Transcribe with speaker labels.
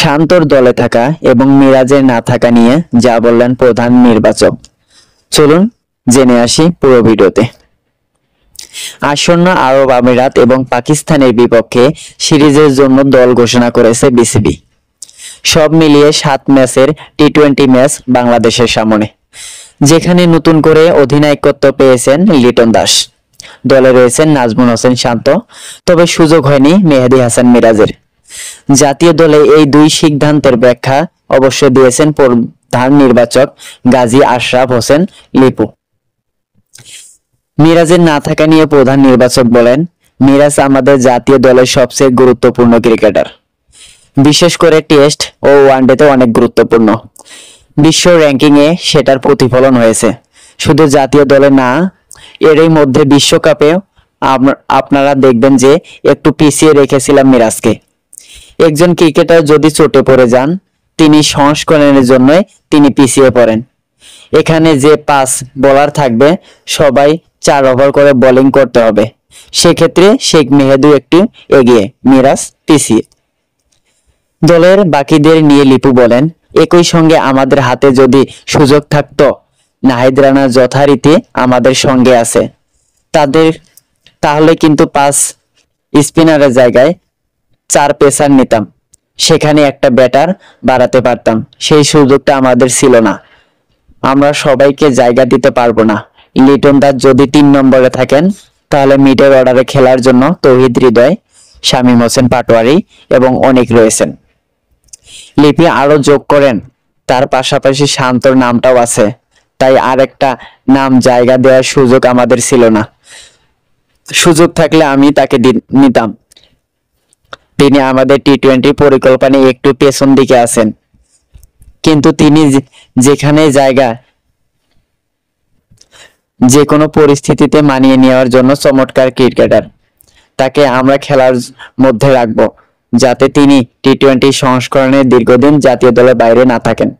Speaker 1: শান্তর দলে থাকা এবং মিরাজের না থাকা নিয়ে যা বললেন প্রধান নির্বাচক। চলুন জেনে আসি পুরো ভিডিওতে। আসন্ন আরব আমিরাত এবং পাকিস্তানের বিপক্ষে সিরিজের জন্য দল ঘোষণা করেছে বিসিবি। সব মিলিয়ে 7 ম্যাচের টি-20 ম্যাচ বাংলাদেশের সামনে, যেখানে নতুন করে অধিনায়কত্ব পেয়েছেন লিটন দাস। দলে রয়েছেন নাজমুল হোসেন শান্ত, তবে সুযোগ হয়নি মেহেদী হাসান মিরাজের। জাতীয় দলে এই দুই সিদ্ধান্তের ব্যাখ্যা অবশ্য দিয়েছেন প্রধান নির্বাচক গাজী আশরাফ হোসেন লিপু। মিরাজের না থাকা নিয়ে প্রধান নির্বাচক বলেন, মিরাজ আমাদের জাতীয় দলের সবচেয়ে গুরুত্বপূর্ণ ক্রিকেটার। বিশেষ করে টেস্ট ও ওয়ানডেতে অনেক গুরুত্বপূর্ণ। বিশ্ব র্যাঙ্কিং এ সেটার প্রতিফলন হয়েছে। শুধু জাতীয় দলে না, এরই মধ্যে বিশ্বকাপে আপনারা দেখবেন যে একটু পিছিয়ে রেখেছিলাম মিরাজকে। একজন ক্রিকেটার যদি চোটে পড়ে যান, তিনি সংস্করণের জন্য তিনি পিছিয়ে পড়েন। এখানে যে 5 বোলার থাকবে, সবাই 4 ওভার করে বোলিং করতে হবে। সেক্ষেত্রে শেখ মেহেদী একটু এগিয়ে, মিরাজ পিছিয়ে। দলের বাকিদের নিয়ে লিপু বলেন, একই সঙ্গে আমাদের হাতে যদি সুযোগ থাকতো, নাহিদ রানা যথারীতি আমাদের সঙ্গে আছে, তাহলে কিন্তু 5 স্পিনারের জায়গায় 4 পেসার নিতাম, সেখানে একটা ব্যাটার বাড়াতে পারতাম। সেই সুযোগটা আমাদের ছিল না। আমরা সবাইকে জায়গা দিতে পারবো না। লিটন দাস যদি 3 নম্বরে থাকেন, তাহলে মিডল অর্ডারে খেলার জন্য তৌহিদ হৃদয়, শামীম হোসেন পাটোয়ারি এবং অনেক রয়েছেন। লিপি আরো যোগ করেন, তার পাশাপাশি শান্তর নামটাও আছে, তাই আরেকটা নাম জায়গা দেওয়ার সুযোগ আমাদের ছিল না। সুযোগ থাকলে আমি তাকে নিতাম। তিনি আমাদের টি-20 পরিকল্পনায় একটু পেছন দিকে আছেন, কিন্তু তিনি যেখানে জায়গা, যে কোনো পরিস্থিতিতে মানিয়ে নেওয়ার জন্য চমৎকার ক্রিকেটার। তাকে আমরা খেলার মধ্যে রাখবো, যাতে তিনি টি-20 সংস্করণে দীর্ঘদিন জাতীয় দলের বাইরে না থাকেন।